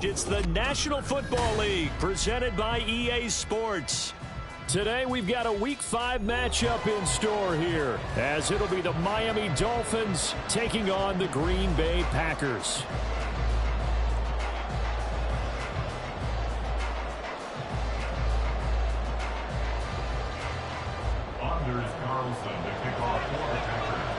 It's the National Football League presented by EA Sports. Today we've got a Week 5 matchup in store here, as it'll be the Miami Dolphins taking on the Green Bay Packers. Anders Carlson to kick off for the Packers.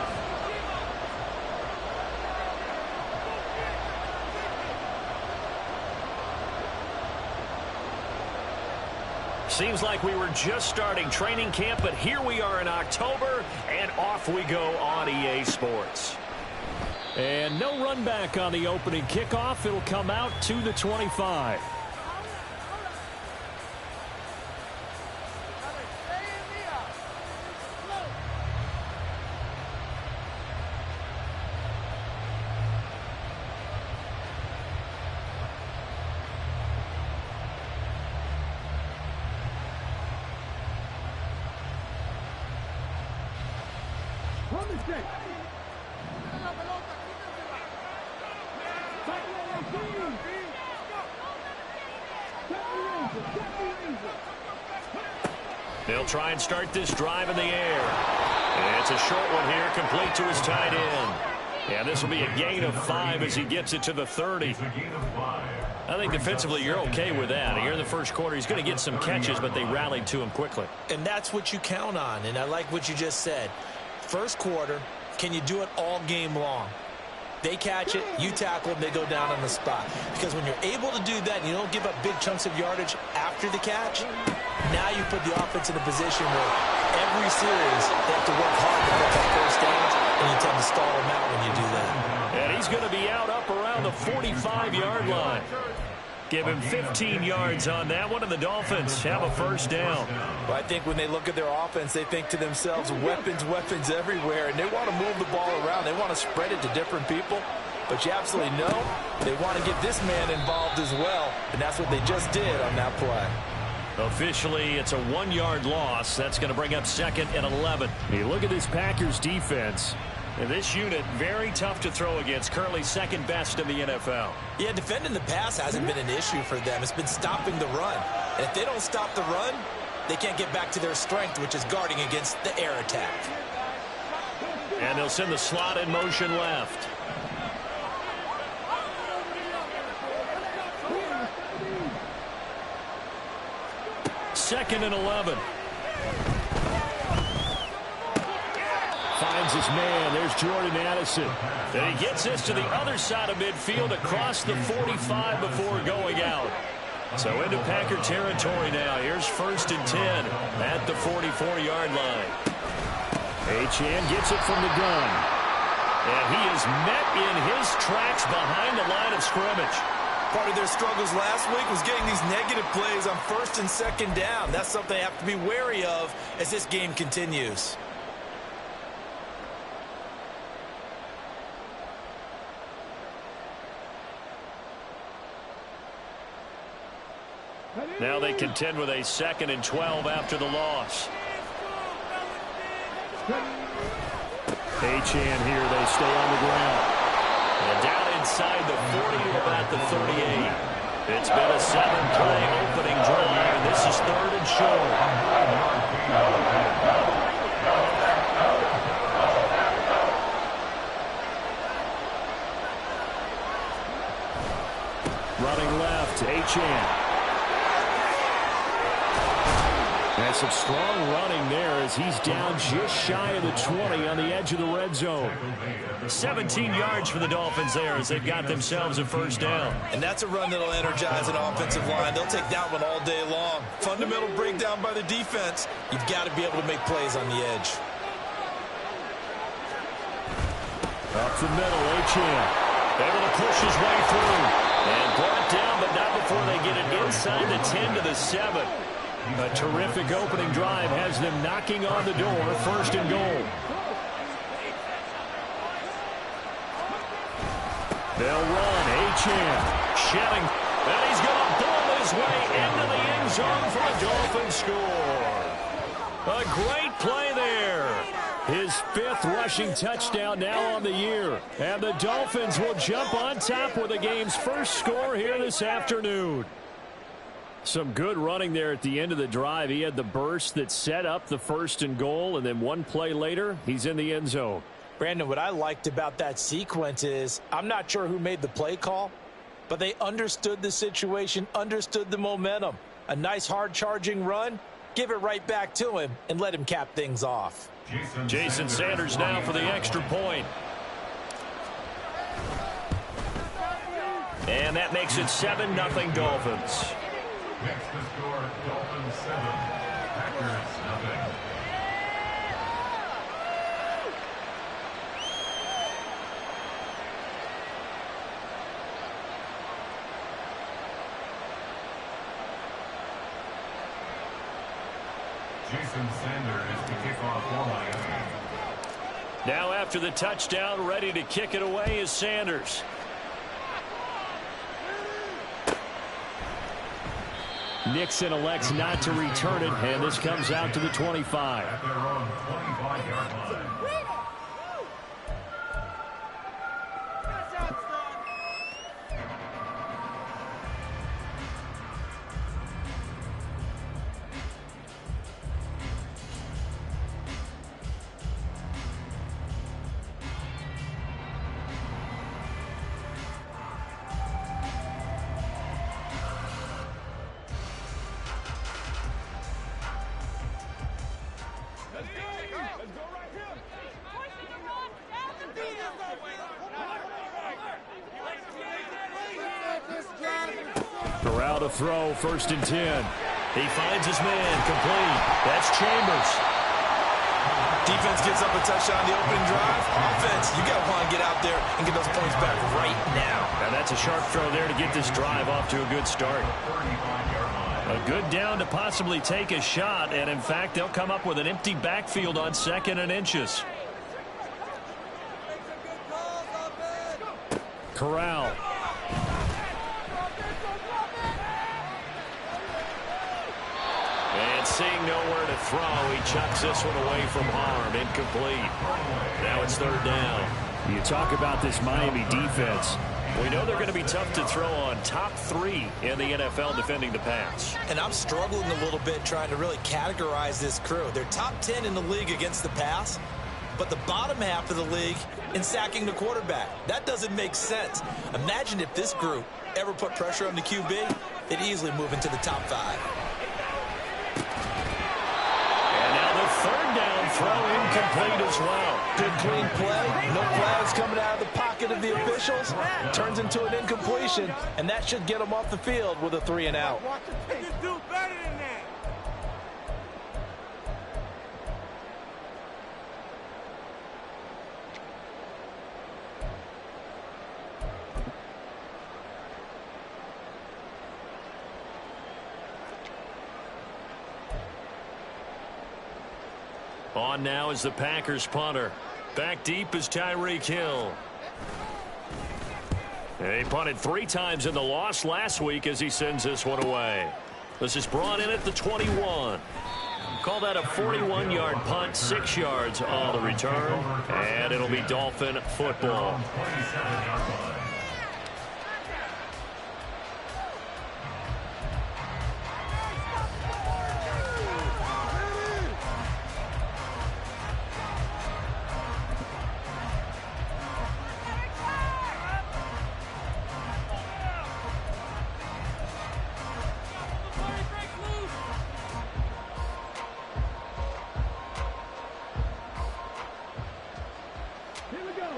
Seems like we were just starting training camp, but here we are in October, and off we go on EA Sports. And no run back on the opening kickoff. It'll come out to the 25. They'll try and start this drive in the air. And it's a short one here, complete to his tight end. Yeah, this will be a gain of 5 as he gets it to the 30. I think defensively you're okay with that. Here in the first quarter, he's going to get some catches, but they rallied to him quickly. And that's what you count on, and I like what you just said. First quarter, can you do it all game long? They catch it, you tackle them, they go down on the spot. Because when you're able to do that and you don't give up big chunks of yardage after the catch, now you put the offense in a position where every series they have to work hard to pick up first downs, and you tend to stall them out when you do that. And he's going to be out up around the 45-yard line. Give him 15 yards on that one, and the Dolphins have a first down. Well, I think when they look at their offense, they think to themselves, weapons, weapons everywhere, and they want to move the ball around. They want to spread it to different people, but you absolutely know they want to get this man involved as well, and that's what they just did on that play. Officially, it's a 1-yard loss. That's going to bring up 2nd and 11. You look at this Packers defense. And this unit, very tough to throw against, currently second best in the NFL. Yeah, defending the pass hasn't been an issue for them. It's been stopping the run. And if they don't stop the run, they can't get back to their strength, which is guarding against the air attack. And they'll send the slot in motion left. Second and 11. Finds his man. There's Jordan Addison. And he gets this to the other side of midfield across the 45 before going out. So into Packer territory now. Here's 1st and 10 at the 44-yard line. Achane gets it from the gun. And he is met in his tracks behind the line of scrimmage. Part of their struggles last week was getting these negative plays on 1st and 2nd down. That's something they have to be wary of as this game continues. Now they contend with a 2nd and 12 after the loss. Achane here, they stay on the ground. And down inside the 40 to about the 38. It's been a 7-play opening drive, and this is 3rd and short. Running left, Achane. And some strong running there as he's down just shy of the 20 on the edge of the red zone. 17 yards for the Dolphins there as they've got themselves a first down. And that's a run that'll energize an offensive line. They'll take that one all day long. Fundamental breakdown by the defense. You've got to be able to make plays on the edge. Up the middle, Achane. Able to push his way through. And brought down, but not before they get it inside the 10 to the 7. A terrific opening drive has them knocking on the door, first and goal. They'll run, Achane. Shelling, and he's going to bowl his way into the end zone for a Dolphin score. A great play there. His 5th rushing touchdown now on the year. And the Dolphins will jump on top with the game's first score here this afternoon. Some good running there at the end of the drive. He had the burst that set up the first and goal, and then one play later, he's in the end zone. Brandon, what I liked about that sequence is I'm not sure who made the play call, but they understood the situation, understood the momentum. A nice hard-charging run, give it right back to him, and let him cap things off. Jason Sanders now for the extra point. And that makes it 7-0 Dolphins. Next to score, Dolphins 7, Packers 0. Jason Sanders to kick off for Miami. Now after the touchdown, ready to kick it away is Sanders. Nixon elects not to return it, and this comes out to the 25. At their own 25-yard line. Corral to throw, 1st and 10. He finds his man, complete. That's Chambers. Defense gives up a touchdown on the opening drive. Offense, you got to want to get out there and get those points back right now. And that's a sharp throw there to get this drive off to a good start. A good down to possibly take a shot, and in fact, they'll come up with an empty backfield on 2nd and inches. Corral. And seeing nowhere to throw, he chucks this one away from harm. Incomplete. Now it's 3rd down. You talk about this Miami defense. We know they're going to be tough to throw on. Top 3 in the NFL defending the pass. And I'm struggling a little bit trying to really categorize this crew. They're top 10 in the league against the pass, but the bottom half of the league in sacking the quarterback. That doesn't make sense. Imagine if this group ever put pressure on the QB, they'd easily move into the top 5. And now the 3rd down throw incomplete as well. Good clean play. No flags coming out of the pocket of the officials. Turns into an incompletion, and that should get them off the field with a 3 and out. Do better than that. On now is the Packers punter. Back deep is Tyreek Hill. He punted 3 times in the loss last week as he sends this one away. This is brought in at the 21. Call that a 41-yard punt, 6 yards on the return, and it'll be Dolphin football.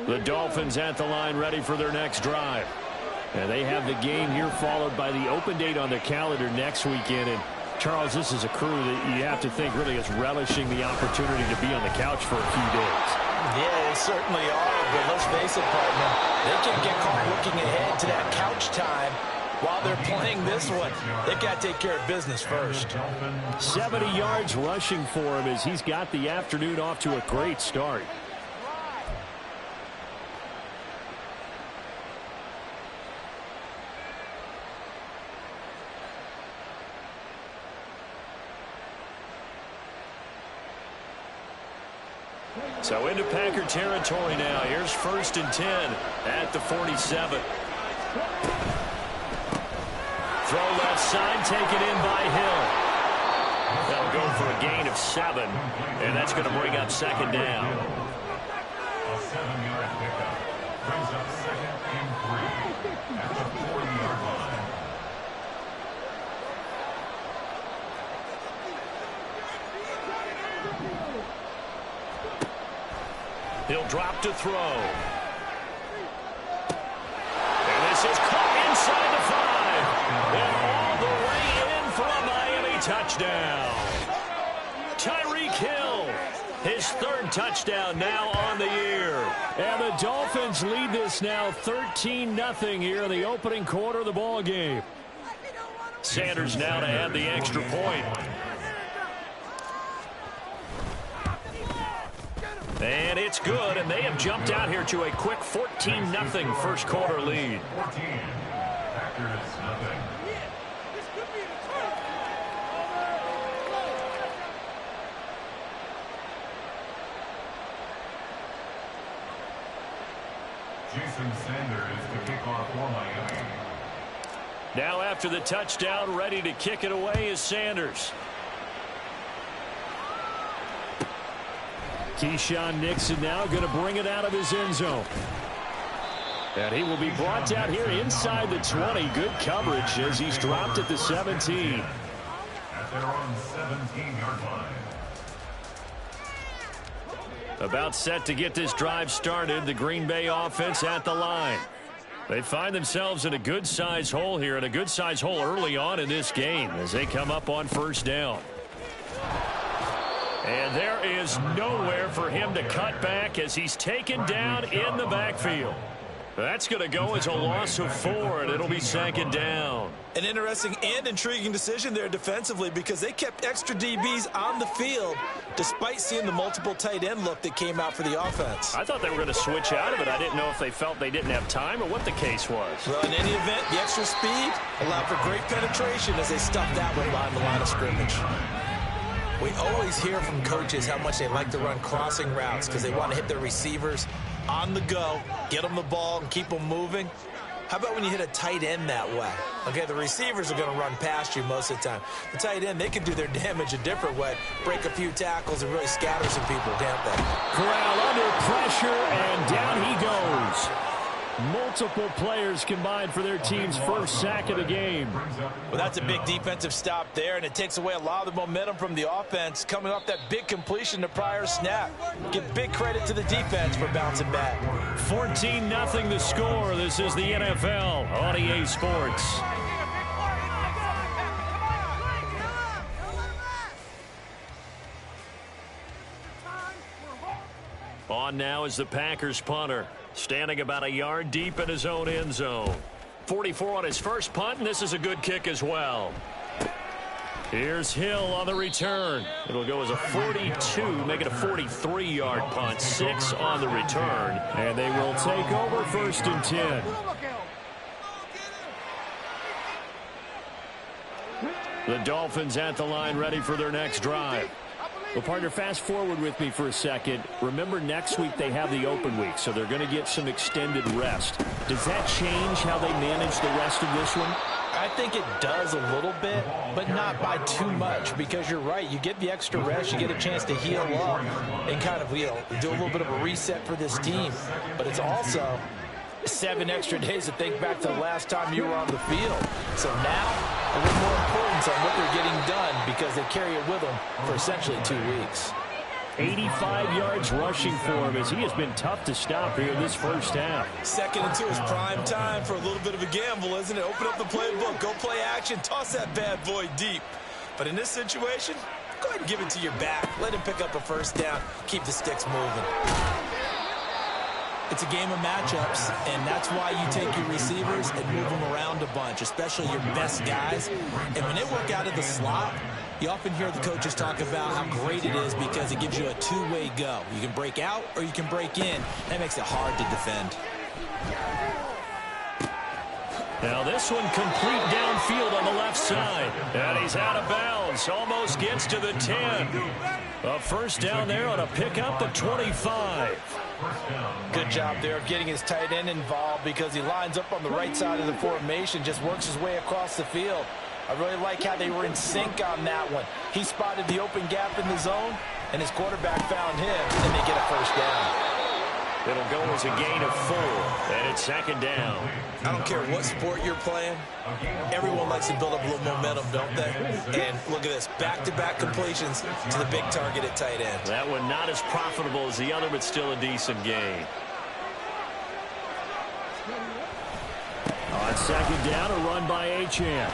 The Dolphins at the line ready for their next drive. And they have the game here followed by the open date on the calendar next weekend. And Charles, this is a crew that you have to think really is relishing the opportunity to be on the couch for a few days. Yeah, they certainly are, but let's face it, partner, they can get caught looking ahead to that couch time while they're playing this one. They got to take care of business first. 70 yards rushing for him as he's got the afternoon off to a great start. So into Packer territory now. Here's 1st and 10 at the 47. Throw left side, taken in by Hill. That'll go for a gain of 7, and that's going to bring up 2nd down. A 7-yard pickup brings up 2nd and 3 at the 40-yard line. He'll drop to throw. And this is caught inside the 5. And all the way in for a Miami touchdown. Tyreek Hill, his 3rd touchdown now on the year. And the Dolphins lead this now 13-0 here in the opening quarter of the ball game. Sanders now to add the extra point. And it's good, and they have jumped out here to a quick 14-0 first quarter lead. 14. Packers nothing. Jason Sanders to kick off for Miami. Now after the touchdown, ready to kick it away is Sanders. Keyshawn Nixon now going to bring it out of his end zone. And he will be brought down here inside the 20. Good coverage as he's dropped at the 17. At their own 17-yard line. About set to get this drive started. The Green Bay offense at the line. They find themselves in a good-sized hole here, and a good-sized hole early on in this game as they come up on 1st down. And there is nowhere for him to cut back as he's taken down in the backfield. That's going to go as a loss of 4, and it'll be 2nd down. An interesting and intriguing decision there defensively because they kept extra DBs on the field despite seeing the multiple tight end look that came out for the offense. I thought they were going to switch out of it. I didn't know if they felt they didn't have time or what the case was. Well, in any event, the extra speed allowed for great penetration as they stuffed that one behind the line of scrimmage. We always hear from coaches how much they like to run crossing routes because they want to hit their receivers on the go, get them the ball, and keep them moving. How about when you hit a tight end that way? Okay, the receivers are going to run past you most of the time. The tight end, they can do their damage a different way, break a few tackles and really scatter some people, can't they? Corral under pressure, and down he goes. Multiple players combined for their team's 1st sack of the game. Well, that's a big defensive stop there, and it takes away a lot of the momentum from the offense coming off that big completion the prior snap. Give big credit to the defense for bouncing back. 14-0 the score. This is the NFL on EA Sports. On now is the Packers punter, standing about a yard deep in his own end zone. 44 on his first punt, and this is a good kick as well. Here's Hill on the return. It'll go as a 42, make it a 43-yard punt. 6 on the return, and they will take over 1st and 10. The Dolphins at the line ready for their next drive. Well, partner, fast forward with me for a second. Remember, next week they have the open week, so they're going to get some extended rest. Does that change how they manage the rest of this one? I think it does a little bit, but not by too much, because you're right. You get the extra rest, you get a chance to heal up and kind of do a little bit of a reset for this team. But it's also 7 extra days to think back to the last time you were on the field. So now, a little more importance on what they're getting done because they carry it with them for essentially 2 weeks. 85 yards rushing for him as he has been tough to stop here in this first half. 2nd and 2 is prime time for a little bit of a gamble, isn't it? Open up the playbook, go play action, toss that bad boy deep. But in this situation, go ahead and give it to your back. Let him pick up a first down. Keep the sticks moving. It's a game of matchups, and that's why you take your receivers and move them around a bunch, especially your best guys. And when they work out of the slot, you often hear the coaches talk about how great it is because it gives you a two-way go. You can break out or you can break in. That makes it hard to defend. Now this one complete downfield on the left side. And he's out of bounds. Almost gets to the 10. A first down there on a pickup at 25. Good job there of getting his tight end involved because he lines up on the right side of the formation, just works his way across the field. I really like how they were in sync on that one. He spotted the open gap in the zone, and his quarterback found him, and they get a first down. It'll go as a gain of 4, and it's 2nd down. I don't care what sport you're playing. Everyone likes to build up a little momentum, don't they? And look at this, back-to-back completions to the big target at tight end. That one not as profitable as the other, but still a decent gain. On 2nd down, a run by Achane.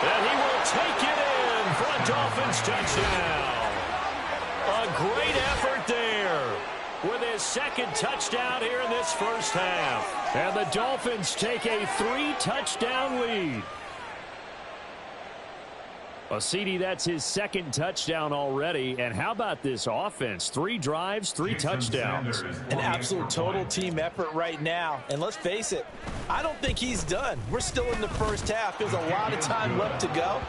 And he will take it in for a Dolphins touchdown. A great effort there with his 2nd touchdown here in this first half. And the Dolphins take a 3-touchdown lead. Well, CD, that's his 2nd touchdown already. And how about this offense? 3 drives, 3 touchdowns. An absolute total team effort right now. And let's face it, I don't think he's done. We're still in the first half. There's a lot of time left to go.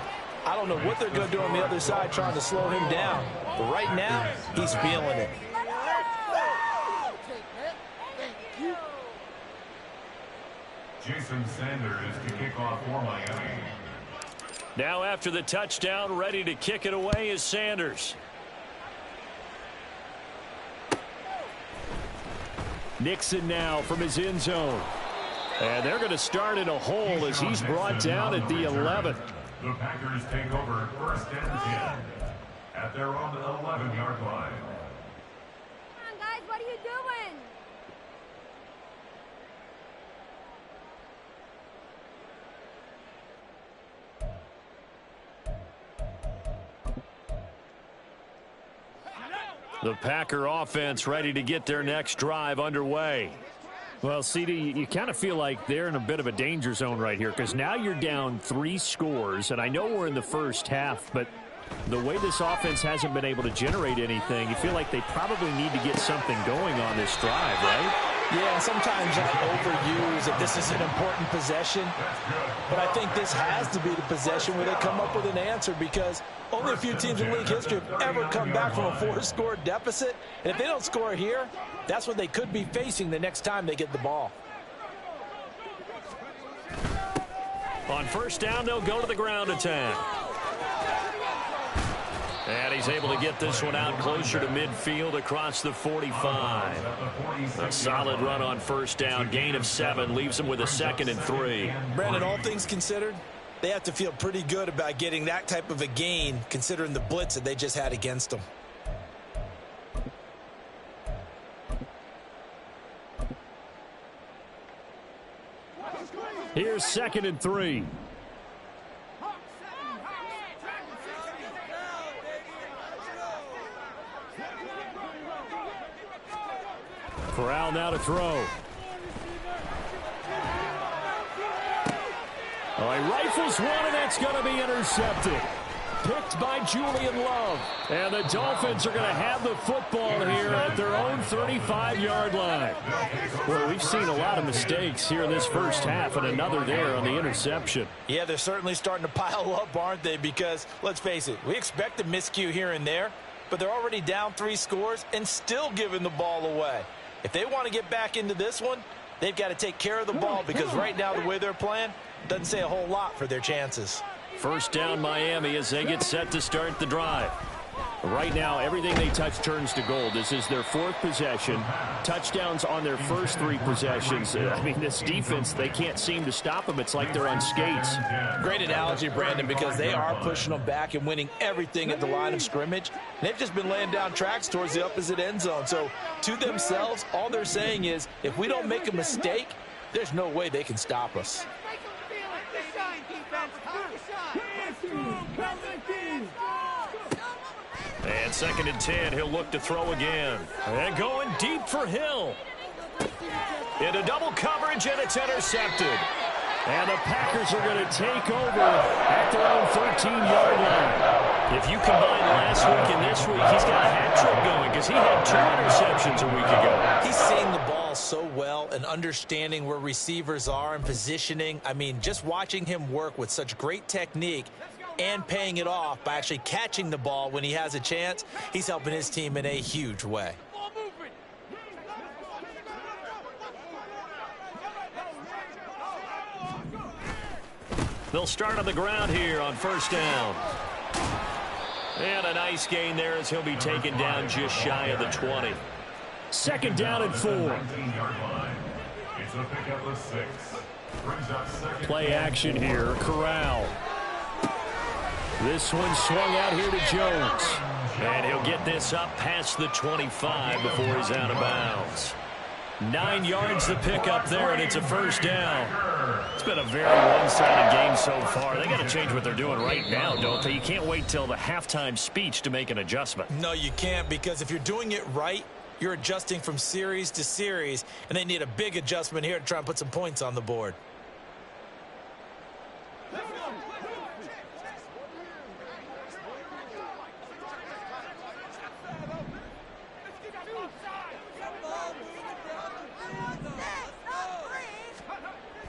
I don't know what they're going to do on the other side trying to slow him down. But right now, he's feeling it. Jason Sanders to kick off for Miami. Now after the touchdown, ready to kick it away is Sanders. Nixon now from his end zone. And they're going to start in a hole as he's brought down at the 11. The Packers take over 1st and 10 at their own 11-yard line. Come on, guys, what are you doing? The Packer offense ready to get their next drive underway. Well, CD, you kind of feel like they're in a bit of a danger zone right here because now you're down 3 scores, and I know we're in the first half, but the way this offense hasn't been able to generate anything, you feel like they probably need to get something going on this drive, right? Yeah, sometimes I overuse that this is an important possession, but I think this has to be the possession where they come up with an answer because only a few teams in league history have ever come back from a 4-score deficit, and if they don't score here, that's what they could be facing the next time they get the ball. On first down, they'll go to the ground attack. And he's able to get this one out closer to midfield across the 45. A solid run on first down. Gain of 7 leaves him with a 2nd and 3. Brandon, all things considered, they have to feel pretty good about getting that type of a gain considering the blitz that they just had against them. Here's 2nd and 3. Corral now to throw. Oh, he rifles one, and that's going to be intercepted. Picked by Julian Love. And the Dolphins are going to have the football here at their own 35-yard line. Well, we've seen a lot of mistakes here in this first half, and another there on the interception. Yeah, they're certainly starting to pile up, aren't they? Because, let's face it, we expect a miscue here and there, but they're already down 3 scores and still giving the ball away. If they want to get back into this one, they've got to take care of the ball because right now the way they're playing doesn't say a whole lot for their chances. First down Miami as they get set to start the drive. Right now, everything they touch turns to gold. This is their 4th possession. Touchdowns on their first 3 possessions. I mean, this defense, they can't seem to stop them. It's like they're on skates. Great analogy, Brandon, because they are pushing them back and winning everything at the line of scrimmage. They've just been laying down tracks towards the opposite end zone. So to themselves, all they're saying is, if we don't make a mistake, there's no way they can stop us. And 2nd and 10, he'll look to throw again. And going deep for Hill. Into double coverage, and it's intercepted. And the Packers are going to take over at their own 13-yard line. If you combine last week and this week, he's got a hat trick going because he had 2 interceptions a week ago. He's seeing the ball so well and understanding where receivers are and positioning. I mean, just watching him work with such great technique and paying it off by actually catching the ball when he has a chance, he's helping his team in a huge way. They'll start on the ground here on 1st down. And a nice gain there as he'll be taken down just shy of the 20. 2nd down and 4. It's a pickup of 6. Brings up 2nd. Play action here. Corral. This one swung out here to Jones. And he'll get this up past the 25 before he's out of bounds. 9 yards to pick up there, and it's a 1st down. It's been a very one-sided game so far. They got to change what they're doing right now, don't they? You can't wait till the halftime speech to make an adjustment. No, you can't, because if you're doing it right, you're adjusting from series to series, and they need a big adjustment here to try and put some points on the board.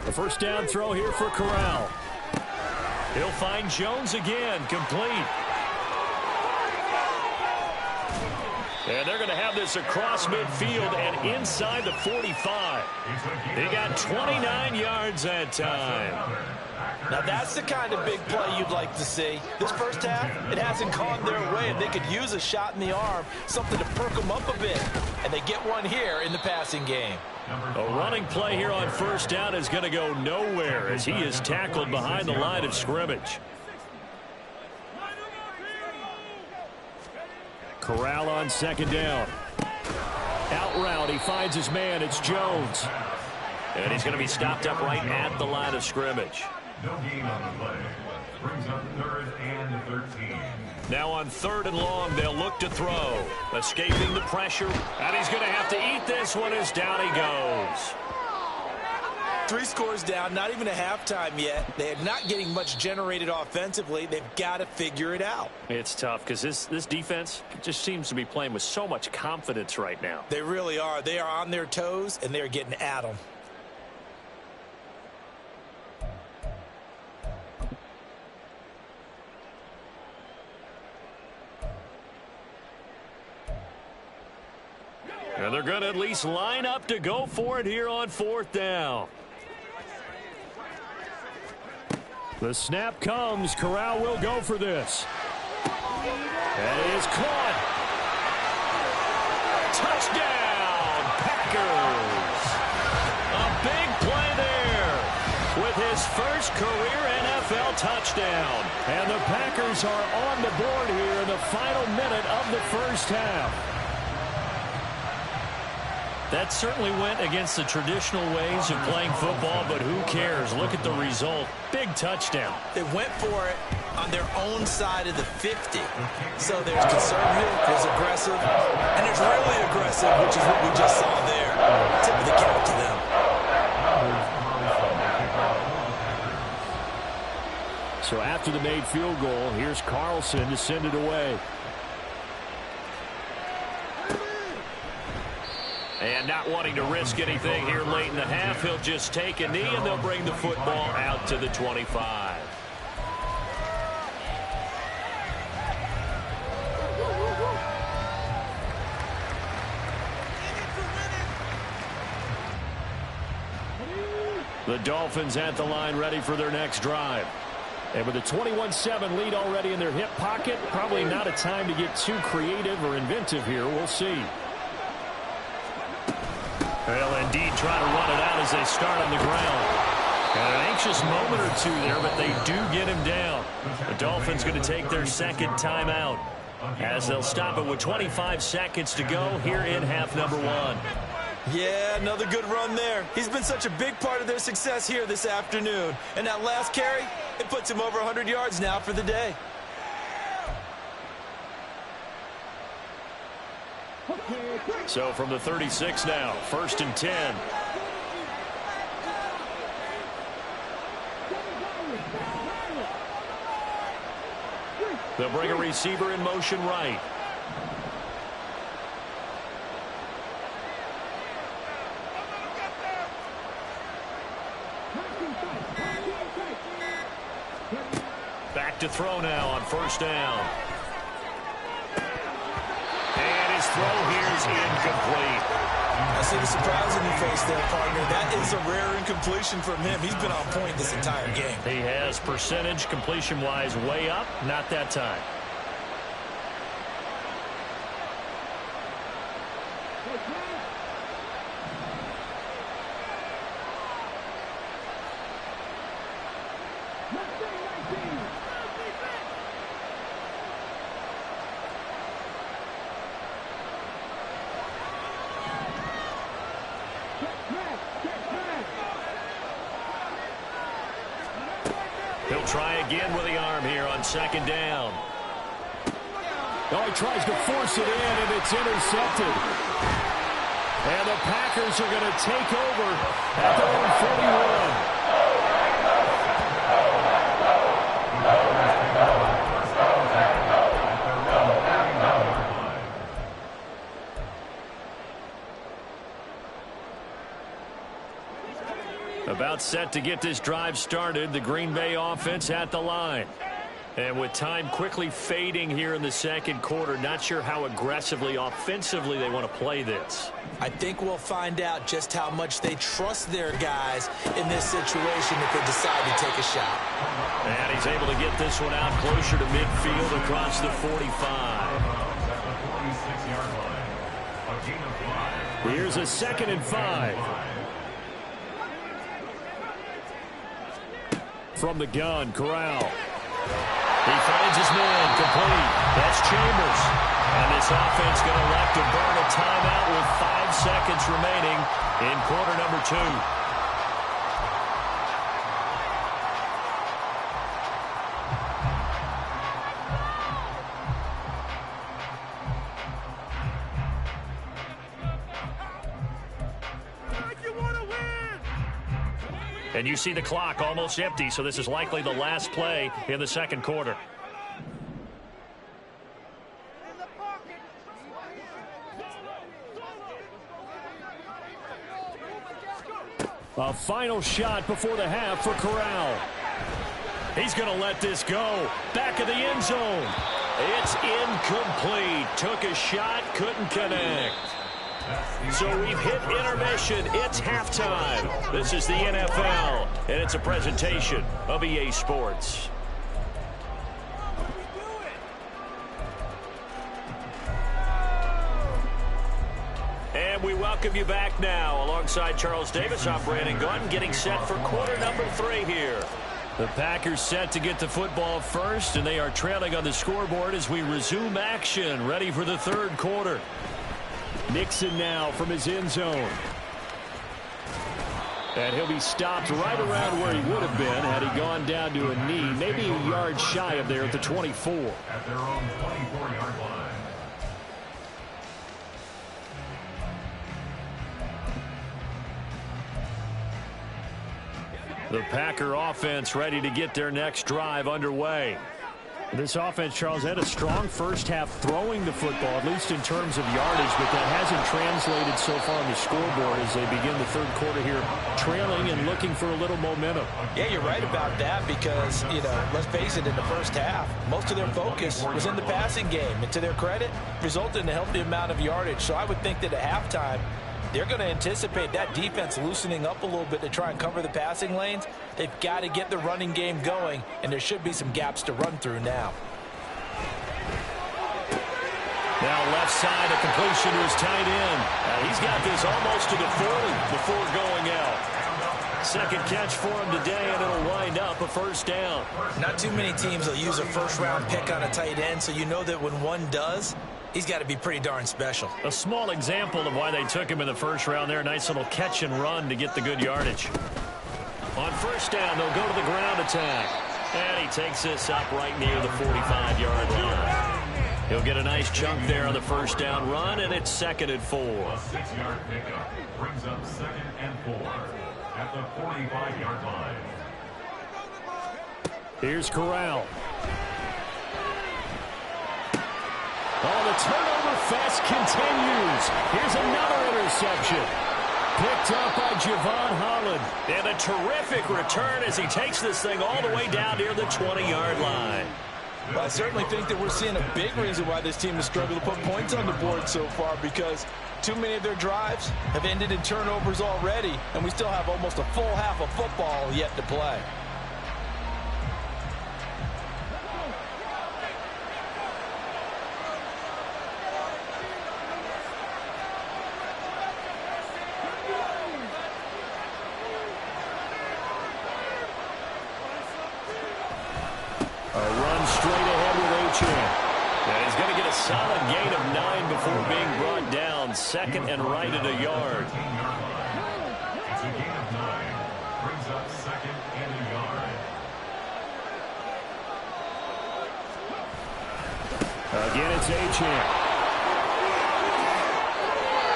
The 1st down throw here for Corral. He'll find Jones again, complete. And they're going to have this across midfield and inside the 45. He got 29 yards that time. Now that's the kind of big play you'd like to see. This first half, it hasn't gone their way, and they could use a shot in the arm, something to perk them up a bit. And they get one here in the passing game. A running play here on 1st down is going to go nowhere as he is tackled behind the line of scrimmage. Corral on 2nd down. Out route, he finds his man. It's Jones. And he's going to be stopped up right at the line of scrimmage. No gain on the play. Brings up 3rd and 13. Now on 3rd and long, they'll look to throw. Escaping the pressure. And he's going to have to eat this one as down he goes. 3 scores down, not even a halftime yet. They're not getting much generated offensively. They've got to figure it out. It's tough because this defense just seems to be playing with so much confidence right now. They really are. They are on their toes, and they're getting at them. And they're going to at least line up to go for it here on 4th down. The snap comes. Corral will go for this. And it is caught. Touchdown, Packers. A big play there with his first career NFL touchdown. And the Packers are on the board here in the final minute of the 1st half. That certainly went against the traditional ways of playing football, but who cares? Look at the result. Big touchdown. They went for it on their own side of the 50. So there's conservative, there's aggressive, and there's really aggressive, which is what we just saw there. Tip of the cap to them. So after the made field goal, here's Carlson to send it away. And not wanting to risk anything here late in the half, he'll just take a knee, and they'll bring the football out to the 25. The Dolphins at the line ready for their next drive. And with a 21-7 lead already in their hip pocket, probably not a time to get too creative or inventive here. We'll see. Well, indeed, try to run it out as they start on the ground. And an anxious moment or two there, but they do get him down. The Dolphins going to take their second timeout as they'll stop it with 25 seconds to go here in half number one. Yeah, another good run there. He's been such a big part of their success here this afternoon. And that last carry, it puts him over 100 yards now for the day. So from the 36 now, 1st and 10. They'll bring a receiver in motion right. Back to throw now on 1st down. And his throw here is incomplete. I see the surprise in your face there, partner. That is a rare incompletion from him. He's been on point this entire game. He has percentage completion-wise way up. Not that time. He'll try again with the arm here on 2nd down. Oh, he tries to force it in, and it's intercepted. And the Packers are going to take over at their own 41. About set to get this drive started, the Green Bay offense at the line. And with time quickly fading here in the 2nd quarter, not sure how aggressively, offensively they want to play this. I think we'll find out just how much they trust their guys in this situation if they decide to take a shot. And he's able to get this one out closer to midfield across the 45. Here's a 2nd and 5. From the gun, Corral. He finds his man, complete. That's Chambers. And this offense going to elect to burn a timeout with 5 seconds remaining in quarter number 2. And you see the clock almost empty, so this is likely the last play in the 2nd quarter. A final shot before the half for Corral. He's going to let this go. Back of the end zone. It's incomplete. Took a shot, couldn't connect. So we've hit intermission. It's halftime. This is the NFL, and it's a presentation of EA Sports. And we welcome you back now. Alongside Charles Davis, I'm Brandon Gaudin, getting set for quarter number 3 here. The Packers set to get the football first, and they are trailing on the scoreboard as we resume action, ready for the 3rd quarter. Nixon now from his end zone. And he'll be stopped right around where he would have been had he gone down to a knee, maybe a yard shy of there at the 24. At their own 24-yard line. The Packer offense ready to get their next drive underway. This offense, Charles, had a strong first half throwing the football, at least in terms of yardage, but that hasn't translated so far on the scoreboard as they begin the 3rd quarter here, trailing and looking for a little momentum. Yeah, you're right about that because, you know, let's face it, in the first half, most of their focus was in the passing game. And to their credit, resulted in a healthy amount of yardage. So I would think that at halftime, they're going to anticipate that defense loosening up a little bit to try and cover the passing lanes. They've got to get the running game going, and there should be some gaps to run through now. Now left side, a completion to his tight end. He's got this almost to the 40 before going out. Second catch for him today, and it'll wind up a first down. Not too many teams will use a first-round pick on a tight end, so you know that when one does, he's got to be pretty darn special. A small example of why they took him in the first round there. Nice little catch and run to get the good yardage. On first down, they'll go to the ground attack. And he takes this up right near the 45-yard line. He'll get a nice chunk there on the first down run, and it's 2nd and 4. A 6-yard pickup brings up 2nd and 4 at the 45-yard line. Here's Corral. Oh, the turnover fest continues. Here's another interception. Picked up by Javon Holland. And a terrific return as he takes this thing all the way down near the 20-yard line. Well, I certainly think that we're seeing a big reason why this team has struggled to put points on the board so far, because too many of their drives have ended in turnovers already, and we still have almost a full half of football yet to play. And he's going to get a solid gain of 9 before being brought down. 2nd and right at a yard. It's a gain of 9. Brings up 2nd and a yard. Again, it's Achane.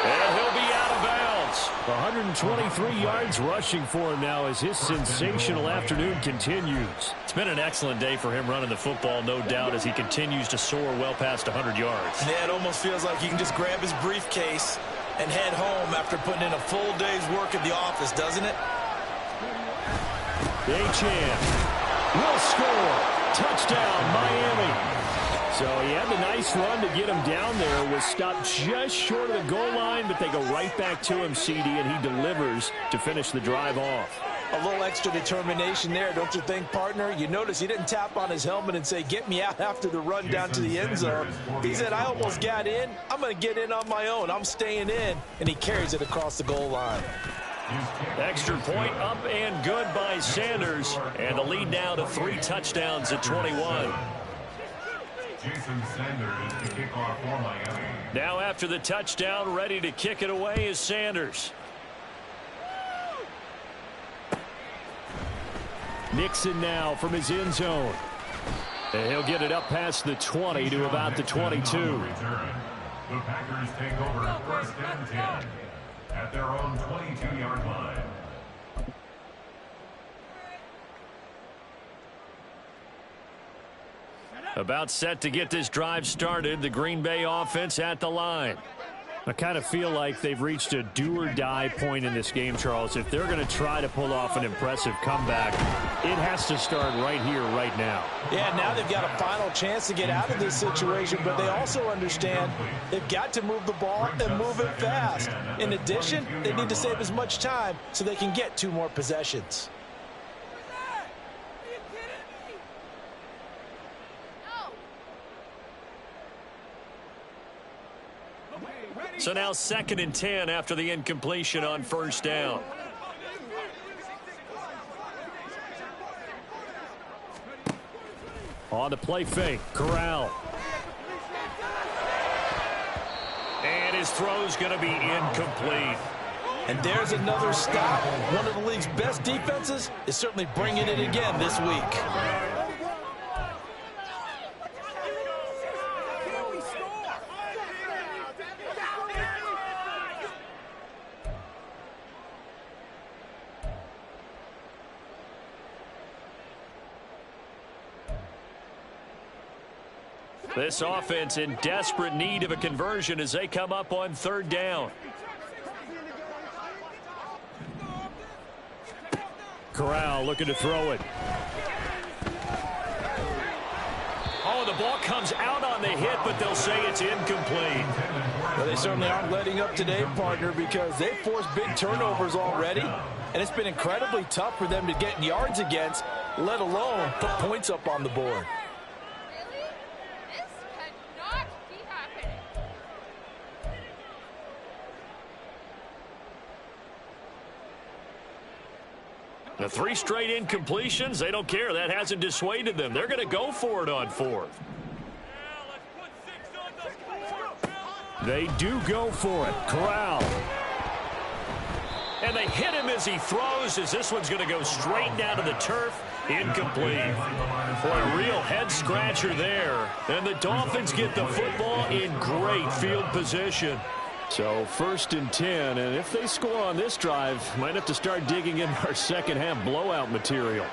And he'll be out of bounds. 123 yards rushing for him now as his sensational afternoon continues. It's been an excellent day for him running the football, no doubt, as he continues to soar well past 100 yards. Yeah, it almost feels like he can just grab his briefcase and head home after putting in a full day's work at the office, doesn't it? Achane will score. Touchdown, Miami. So he had the nice run to get him down there. Was stopped just short of the goal line, but they go right back to him, CD, and he delivers to finish the drive off. A little extra determination there, don't you think, partner? You notice he didn't tap on his helmet and say, get me out after the run down to the end zone. He said, I almost got in. I'm going to get in on my own. I'm staying in. And he carries it across the goal line. Extra point up and good by Sanders. And the lead now to 3 touchdowns at 21. Jason Sanders to kick off for Miami. Now after the touchdown, ready to kick it away is Sanders. Nixon now from his end zone. And he'll get it up past the 20 to about the 22. The Packers take over 1st and 10 at their own 22-yard line. About set to get this drive started. The Green Bay offense at the line. I kind of feel like they've reached a do-or-die point in this game, Charles. If they're going to try to pull off an impressive comeback, it has to start right here, right now. Yeah, now they've got a final chance to get out of this situation, but they also understand they've got to move the ball and move it fast. In addition, they need to save as much time so they can get 2 more possessions. So now 2nd and 10 after the incompletion on first down. On the play fake, Corral. And his throw's going to be incomplete. And there's another stop. One of the league's best defenses is certainly bringing it again this week. This offense in desperate need of a conversion as they come up on 3rd down. Corral looking to throw it. Oh, the ball comes out on the hit, but they'll say it's incomplete. Well, they certainly aren't letting up today, partner, because they've forced big turnovers already, and it's been incredibly tough for them to get yards against, let alone put points up on the board. The 3 straight incompletions, they don't care. That hasn't dissuaded them. They're going to go for it on 4th. They do go for it. Corral. And they hit him as he throws, as this one's going to go straight down to the turf. Incomplete. Boy, a real head-scratcher there. And the Dolphins get the football in great field position. So 1st and 10, and if they score on this drive, might have to start digging in our second-half blowout material.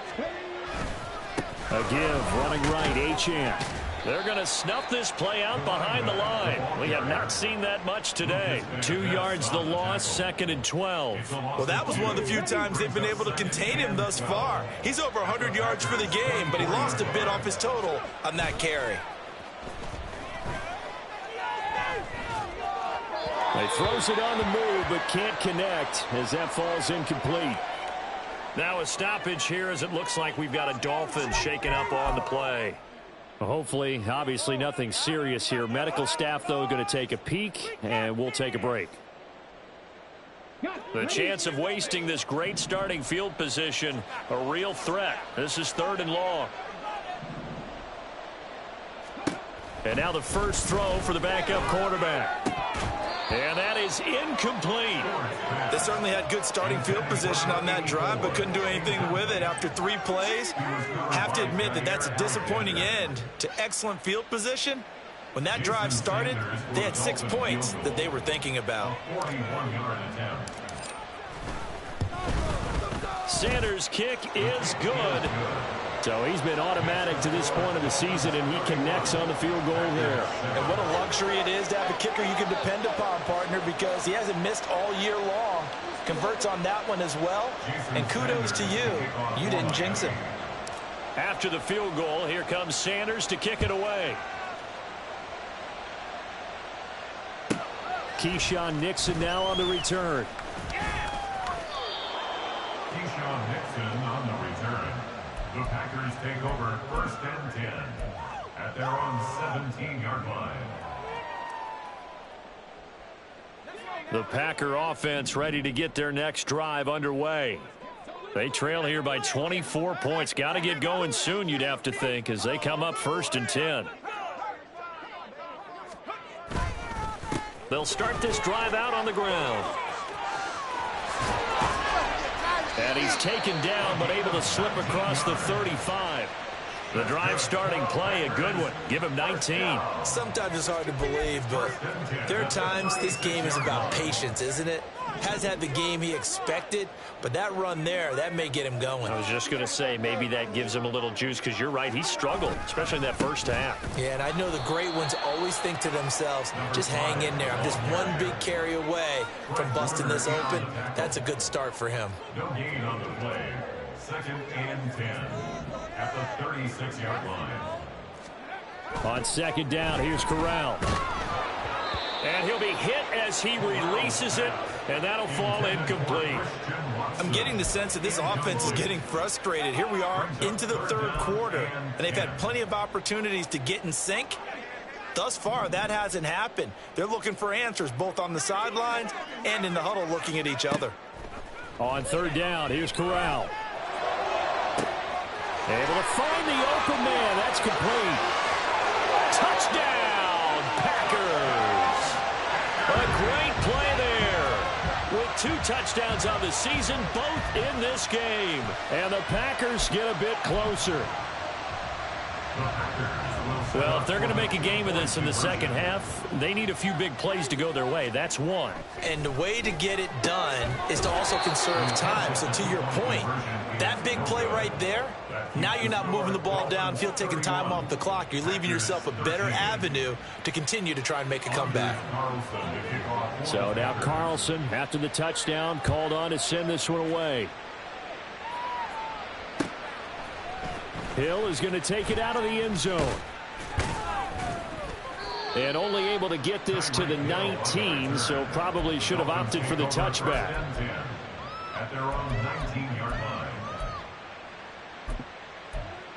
A give, running right, Achane. They're going to snuff this play out behind the line. We have not seen that much today. 2 yards the loss, 2nd and 12. Well, that was one of the few times they've been able to contain him thus far. He's over 100 yards for the game, but he lost a bit off his total on that carry. He throws it on the move, but can't connect as that falls incomplete. Now a stoppage here as it looks like we've got a Dolphin shaken up on the play. Hopefully, obviously nothing serious here. Medical staff, though, going to take a peek, and we'll take a break. The chance of wasting this great starting field position, a real threat. This is 3rd and long. And now the first throw for the backup quarterback. And that is incomplete. They certainly had good starting field position on that drive, but couldn't do anything with it after 3 plays. Have to admit that that's a disappointing end to excellent field position. When that drive started, they had 6 points that they were thinking about. Sanders' kick is good. So he's been automatic to this point of the season, and he connects on the field goal there. And what a luxury it is to have a kicker you can depend upon, partner, because he hasn't missed all year long. Converts on that one as well. And kudos to you. You didn't jinx him. After the field goal, here comes Sanders to kick it away. Keyshawn Nixon now on the return. Keyshawn Nixon on the return. The Packers take over 1st and 10 at their own 17-yard line. The Packer offense ready to get their next drive underway. They trail here by 24 points. Got to get going soon, you'd have to think, as they come up 1st and 10. They'll start this drive out on the ground. And he's taken down, but able to slip across the 35. The drive starting play, a good one. Give him 19. Sometimes it's hard to believe, but there are times this game is about patience, isn't it? Has had the game he expected, but that run there, that may get him going. I was just going to say, maybe that gives him a little juice, because you're right, he struggled, especially in that first half. Yeah, and I know the great ones always think to themselves, just hang in there. I'm just one big carry away from busting this open. That's a good start for him. No gain on the play. 2nd and 10 at the 36-yard line. On 2nd down, here's Corral. And he'll be hit as he releases it, and that'll fall incomplete. I'm getting the sense that this offense is getting frustrated. Here we are into the 3rd quarter, and they've had plenty of opportunities to get in sync. Thus far, that hasn't happened. They're looking for answers both on the sidelines and in the huddle looking at each other. On 3rd down, here's Corral. Able to find the open man. That's complete. Touchdown, Packers. A great play there. With 2 touchdowns on the season, both in this game. And the Packers get a bit closer. Well, if they're going to make a game of this in the second half, they need a few big plays to go their way. That's one. And the way to get it done is to also conserve time. So to your point, that big play right there, now you're not moving the ball downfield, taking time off the clock. You're leaving yourself a better avenue to continue to try and make a comeback. So now Carlson, after the touchdown, called on to send this one away. Hill is going to take it out of the end zone. And only able to get this to the 19, so probably should have opted for the touchback. At their own 19-yard line.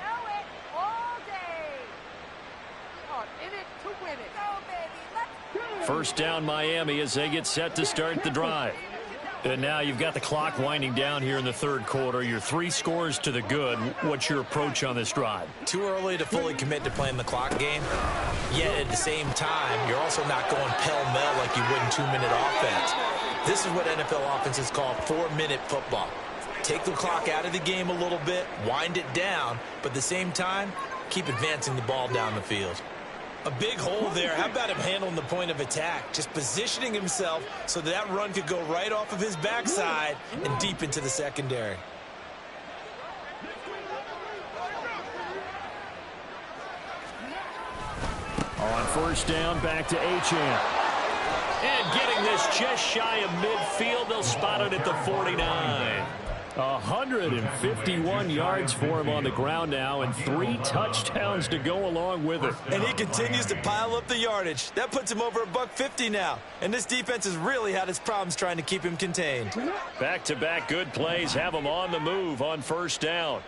Know it all day. We are in it to win it. Go, baby. Let's go. First down Miami as they get set to start the drive. And now you've got the clock winding down here in the third quarter. You're 3 scores to the good. What's your approach on this drive? Too early to fully commit to playing the clock game. Yet at the same time, you're also not going pell-mell like you would in 2-minute offense. This is what NFL offenses call 4-minute football. Take the clock out of the game a little bit, wind it down, but at the same time, keep advancing the ball down the field. A big hole there. How about him handling the point of attack? Just positioning himself so that run could go right off of his backside and deep into the secondary. On first down, back to Achane. And getting this just shy of midfield, they'll spot it at the 49. 151 yards for him on the ground now, and 3 touchdowns to go along with it. And he continues to pile up the yardage. That puts him over $150 now. And this defense has really had its problems trying to keep him contained. Back-to-back good plays have him on the move on first down.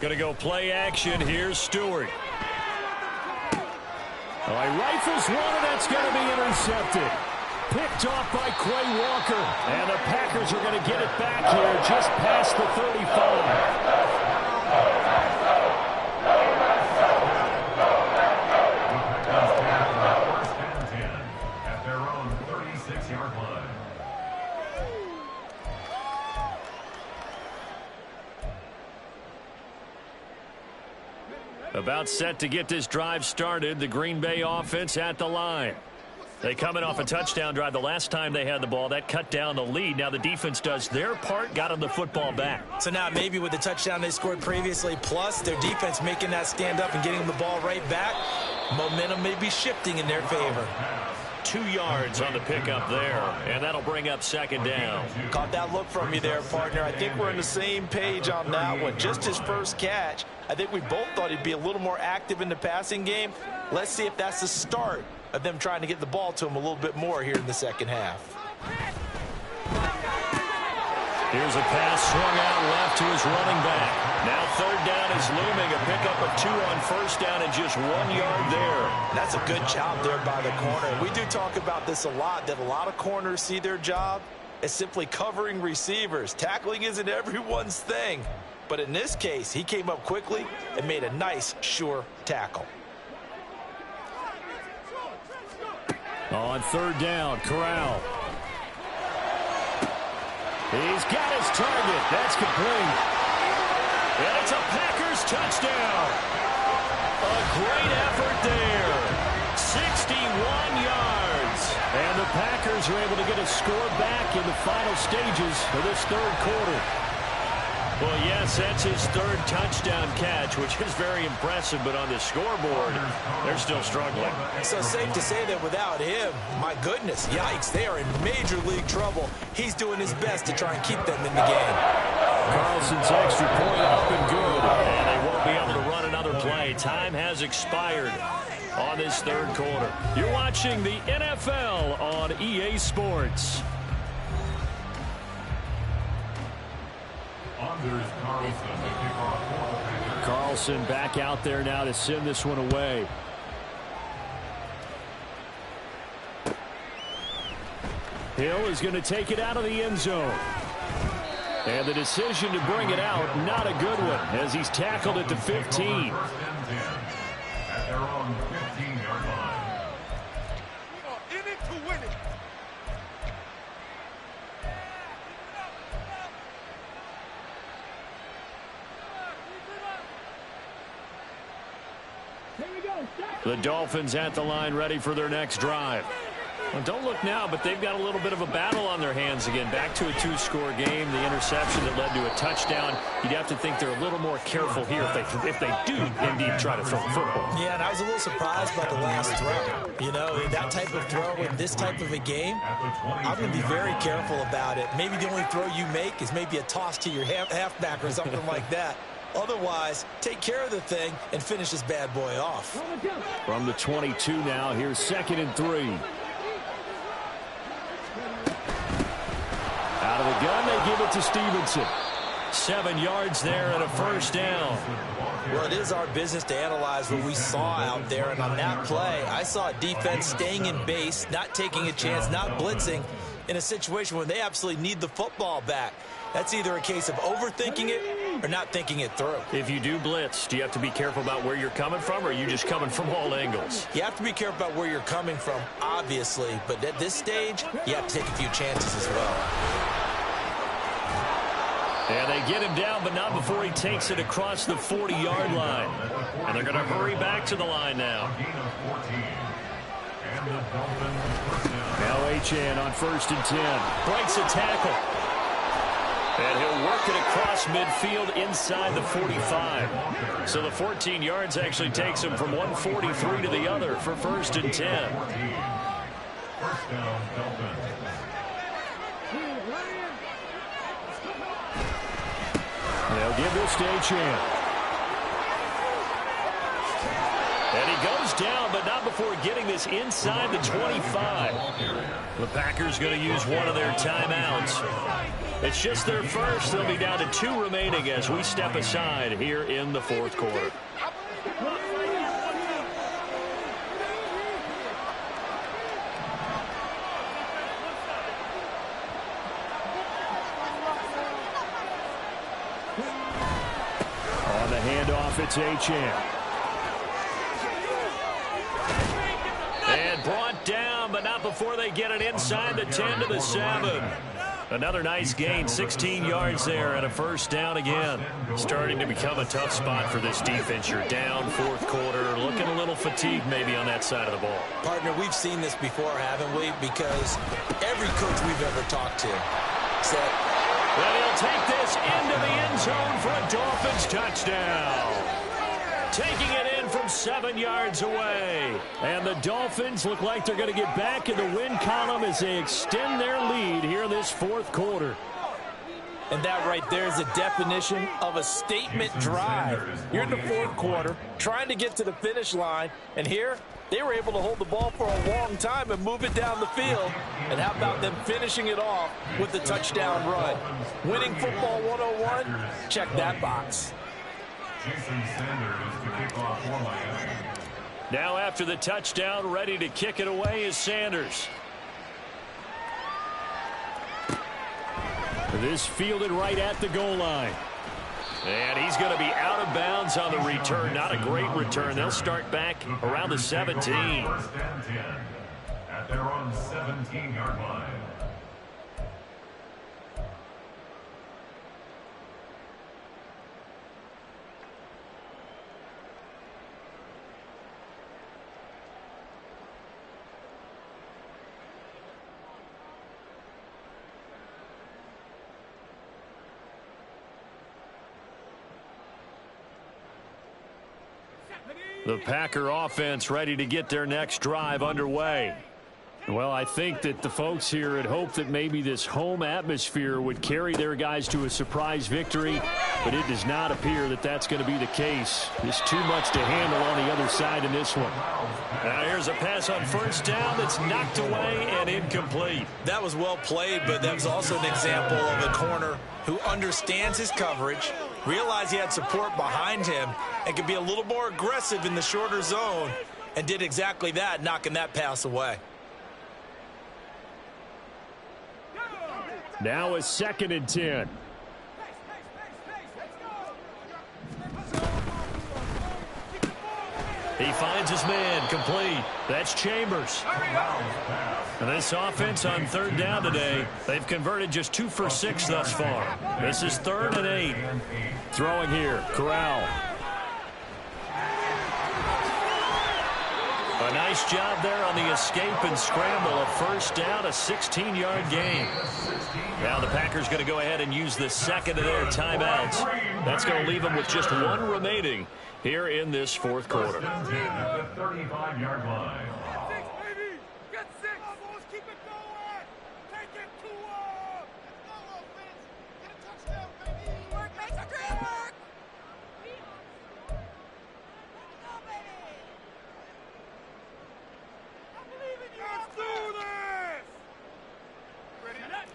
Going to go play action. Here's Stewart. He rifles one, and that's going to be intercepted. Picked off by Quay Walker. And the Packers are going to get it back here just past the 35. At their own 36-yard line. About set to get this drive started. The Green Bay offense at the line. They come in off a touchdown drive the last time they had the ball. That cut down the lead. Now the defense does their part, got them the football back. So now maybe with the touchdown they scored previously, plus their defense making that stand up and getting the ball right back, momentum may be shifting in their favor. 2 yards on the pickup there, and that'll bring up second down. Caught that look from you there, partner. I think we're on the same page on that one. Just his first catch. I think we both thought he'd be a little more active in the passing game. Let's see if that's the start of them trying to get the ball to him a little bit more here in the second half. Here's a pass swung out left to his running back. Now third down is looming. A pickup of 2 on first down and just 1 yard there. That's a good job there by the corner. We do talk about this a lot, that a lot of corners see their job as simply covering receivers. Tackling isn't everyone's thing. But in this case, he came up quickly and made a nice, sure tackle. On third down, Corral. He's got his target. That's complete. And it's a Packers touchdown. A great effort there. 61 yards. And the Packers are able to get a score back in the final stages of this third quarter. Well, yes, that's his third touchdown catch, which is very impressive, but on the scoreboard, they're still struggling. So safe to say that without him, my goodness, yikes, they are in major league trouble. He's doing his best to try and keep them in the game. Carlson's extra point up and good. And they won't be able to run another play. Time has expired on this third quarter. You're watching the NFL on EA Sports. Carlson back out there now to send this one away. Hill is going to take it out of the end zone. And the decision to bring it out, not a good one, as he's tackled at the 15. At their own 15-yard line. We are in it to win it. The Dolphins at the line, ready for their next drive. Well, don't look now, but they've got a little bit of a battle on their hands again. Back to a 2-score game. The interception that led to a touchdown. You'd have to think they're a little more careful here if they do indeed try to throw the football. Yeah, and I was a little surprised by the last throw. You know, that type of throw in this type of a game, I'm going to be very careful about it. Maybe the only throw you make is maybe a toss to your halfback or something like that. Otherwise, take care of the thing and finish this bad boy off. From the 22 now, here's 2nd and 3. Out of the gun, they give it to Stevenson. 7 yards there and a first down. Well, it is our business to analyze what we saw out there, and on that play, I saw a defense staying in base, not taking a chance, not blitzing in a situation where they absolutely need the football back. That's either a case of overthinking it or not thinking it through. If you do blitz, do you have to be careful about where you're coming from, or are you just coming from all angles? You have to be careful about where you're coming from, obviously, but at this stage, you have to take a few chances as well. And they get him down, but not before he takes it across the 40-yard line. And they're going to hurry back to the line now. Now Achane on 1st and 10. Breaks a tackle. And he'll work it across midfield inside the 45. So the 14 yards actually takes him from 143 to the other for 1st and 10. First down, Dolphins. They'll give this to Achane. And he goes down, but not before getting this inside the 25. The Packers going to use one of their timeouts. It's just their first. They'll be down to 2 remaining as we step aside here in the 4th quarter. On the handoff, it's Achane. And brought down, but not before they get it inside the 10 to the 7. Another nice gain, 16 yards there, and a first down again. Starting to become a tough spot for this defense. You're down 4th quarter, looking a little fatigued maybe on that side of the ball. Partner, we've seen this before, haven't we? Because every coach we've ever talked to said, well, he'll take this into the end zone for a Dolphins touchdown. Taking it in from 7 yards away. And the Dolphins look like they're going to get back in the win column as they extend their lead here in this 4th quarter. And that right there is a definition of a statement drive. You're in the 4th quarter, trying to get to the finish line, and here they were able to hold the ball for a long time and move it down the field. And how about them finishing it off with the touchdown run? Winning football 101, check that box. Jason Sanders to kick off for Miami. Now after the touchdown, ready to kick it away is Sanders. This fielded right at the goal line. And he's going to be out of bounds on the return. Not a great return. They'll start back around the 17. 1st and 10 at their own 17-yard line. The Packer offense ready to get their next drive underway. Well, I think that the folks here had hoped that maybe this home atmosphere would carry their guys to a surprise victory, but it does not appear that that's going to be the case. There's too much to handle on the other side in this one. Now here's a pass on 1st down that's knocked away and incomplete. That was well played, but that was also an example of a corner who understands his coverage, realized he had support behind him, and could be a little more aggressive in the shorter zone, and did exactly that, knocking that pass away. Now a 2nd and 10. He finds his man, complete. That's Chambers. And this offense on 3rd down today, they've converted just 2 for 6 thus far. This is 3rd and 8. Throwing here, Corral. A nice job there on the escape and scramble. A first down, a 16-yard gain. Now the Packers going to go ahead and use the second of their timeouts. That's going to leave them with just 1 remaining here in this 4th quarter. 35-yard line. Get 6. Almost keep it going. Take it to go offense. Get a touchdown, baby. Work makes the dream work.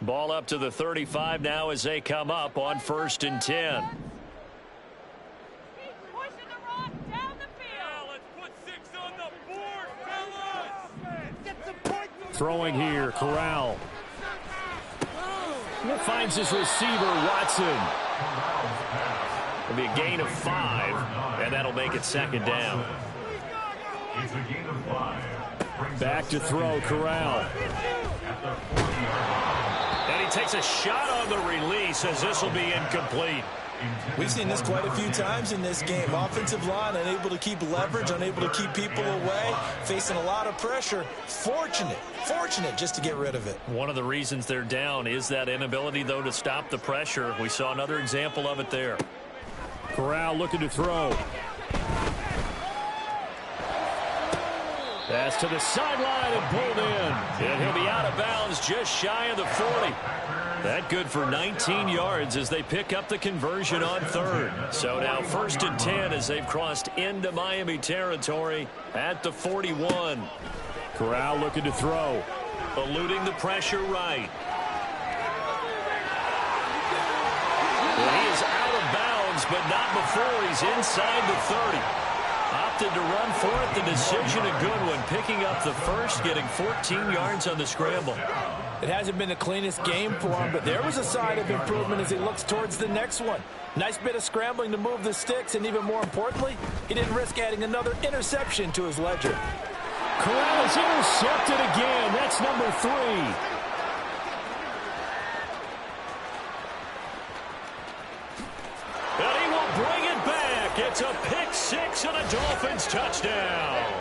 Ball up to the 35 now as they come up on 1st and 10. Keep pushing the rock down the field. Let's put 6 on the board, fellas. Get some points. Throwing here, Corral. Finds his receiver, Watson. It'll be a gain of 5, and that'll make it 2nd down. It's a gain of 5. Back to throw, Corral. And he takes a shot on the release as this will be incomplete. We've seen this quite a few times in this game. Offensive line unable to keep leverage, unable to keep people away, facing a lot of pressure. Fortunate just to get rid of it. One of the reasons they're down is that inability, though, to stop the pressure. We saw another example of it there. Corral looking to throw. Pass to the sideline and pulled in. And he'll be out of bounds just shy of the 40. That good for 19 yards as they pick up the conversion on 3rd. So now 1st and 10 as they've crossed into Miami territory at the 41. Corral looking to throw. Eluding the pressure right. Well, he is out of bounds, but not before he's inside the 30. Opted to run for it. The decision a good one. Picking up the first, getting 14 yards on the scramble. It hasn't been the cleanest game for him, but there was a sign of improvement as he looks towards the next one. Nice bit of scrambling to move the sticks, and even more importantly, he didn't risk adding another interception to his ledger. Corral is intercepted again. That's number 3. And he will bring it back. It's a pick 6 and a Dolphins touchdown.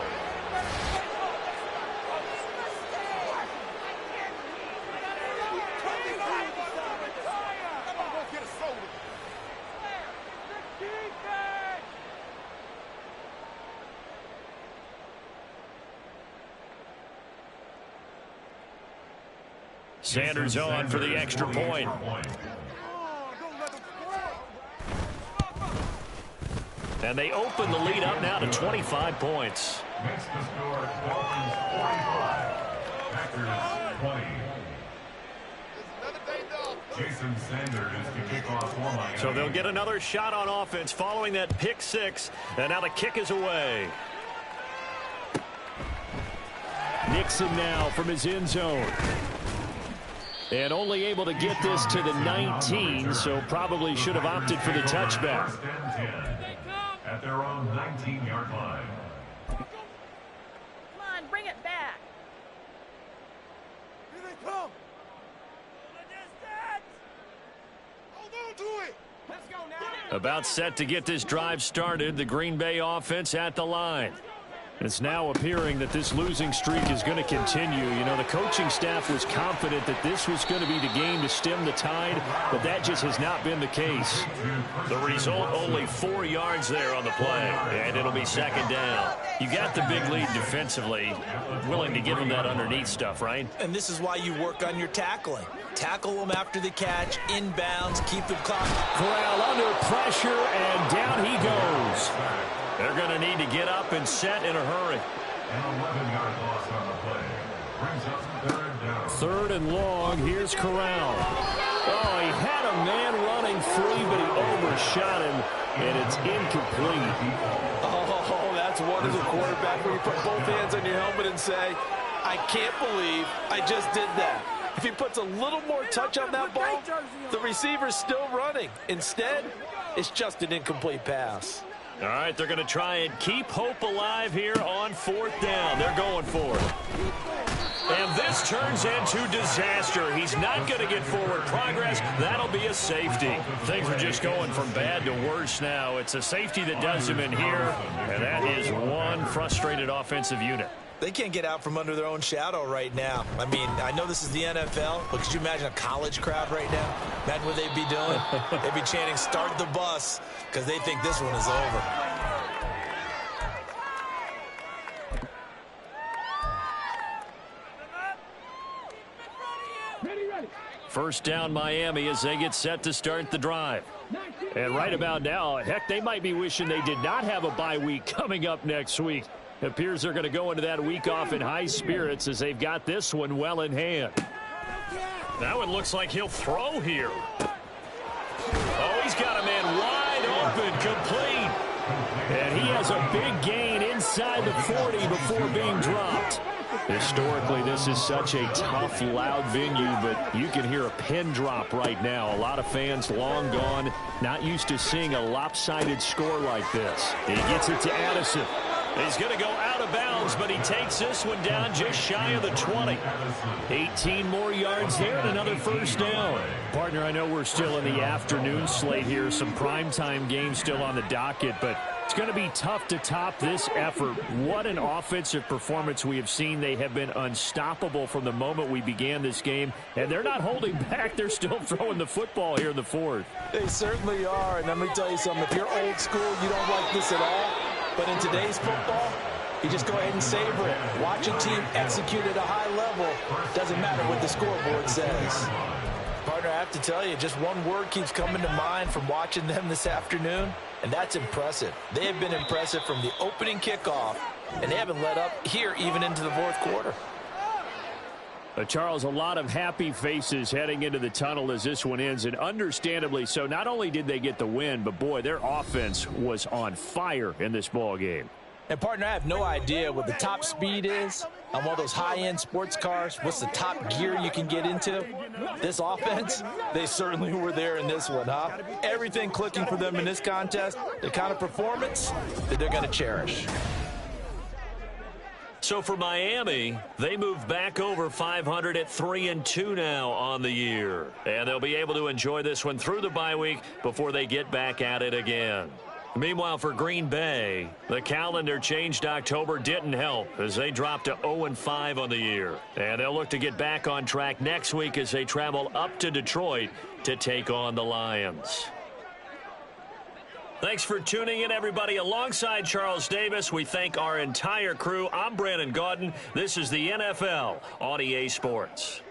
Sanders on for the extra point. And they open the lead up now to 25 points. Makes the score Dolphins 45. Packers 20. Jason Sanders to kick off for Miami. So they'll get another shot on offense following that pick 6. And now the kick is away. Nixon now from his end zone. And only able to get this to the 19, so probably should have opted for the touchback. 1st and 10 at their own 19-yard line. Come on, bring it back. Here they come. Hold on to it. Let's go now. About set to get this drive started. The Green Bay offense at the line. It's now appearing that this losing streak is going to continue. You know, the coaching staff was confident that this was going to be the game to stem the tide, but that just has not been the case. The result, only 4 yards there on the play, and it'll be 2nd down. You got the big lead defensively, willing to give them that underneath stuff, right? And this is why you work on your tackling. Tackle them after the catch, inbounds, keep them clock. Corral under pressure, and down he goes. They're going to need to get up and set in a hurry. An 11-yard loss on the play. Brings up 3rd down. 3rd and long. Here's Corral. Oh, he had a man running free, but he overshot him, and it's incomplete. Oh, that's one as a quarterback where you put both hands on your helmet and say, I can't believe I just did that. If he puts a little more touch on that ball, the receiver's still running. Instead, it's just an incomplete pass. All right, they're going to try and keep hope alive here on 4th down. They're going for it. And this turns into disaster. He's not going to get forward progress. That'll be a safety. Things are just going from bad to worse now. It's a safety that does him in here, and that is one frustrated offensive unit. They can't get out from under their own shadow right now. I mean, I know this is the NFL, but could you imagine a college crowd right now? Imagine what they'd be doing. They'd be chanting, start the bus, because they think this one is over. First down Miami as they get set to start the drive. And right about now, heck, they might be wishing they did not have a bye week coming up next week. It appears they're going to go into that week off in high spirits as they've got this one well in hand. That one looks like he'll throw here. Oh, he's got a man wide open, complete. And he has a big gain inside the 40 before being dropped. Historically, this is such a tough, loud venue, but you can hear a pin drop right now. A lot of fans long gone, not used to seeing a lopsided score like this. He gets it to Addison. He's going to go out of bounds, but he takes this one down just shy of the 20. 18 more yards there and another first down. Partner, I know we're still in the afternoon slate here. Some primetime games still on the docket, but it's going to be tough to top this effort. What an offensive performance we have seen. They have been unstoppable from the moment we began this game, and they're not holding back. They're still throwing the football here in the fourth. They certainly are, and let me tell you something. If you're old school, you don't like this at all. But in today's football, you just go ahead and savor it. Watch a team execute at a high level. Doesn't matter what the scoreboard says. Partner, I have to tell you, just one word keeps coming to mind from watching them this afternoon, and that's impressive. They have been impressive from the opening kickoff, and they haven't let up here even into the fourth quarter. Charles, a lot of happy faces heading into the tunnel as this one ends, and understandably so. Not only did they get the win, but, boy, their offense was on fire in this ball game. And, partner, I have no idea what the top speed is on one of those high-end sports cars. What's the top gear you can get into? This offense, they certainly were there in this one, huh? Everything clicking for them in this contest, the kind of performance that they're going to cherish. So for Miami, they move back over 500 at 3-2 now on the year. And they'll be able to enjoy this one through the bye week before they get back at it again. Meanwhile, for Green Bay, the calendar changed October didn't help as they dropped to 0-5 on the year. And they'll look to get back on track next week as they travel up to Detroit to take on the Lions. Thanks for tuning in, everybody. Alongside Charles Davis, we thank our entire crew. I'm Brandon Gaudin. This is the NFL on EA Sports.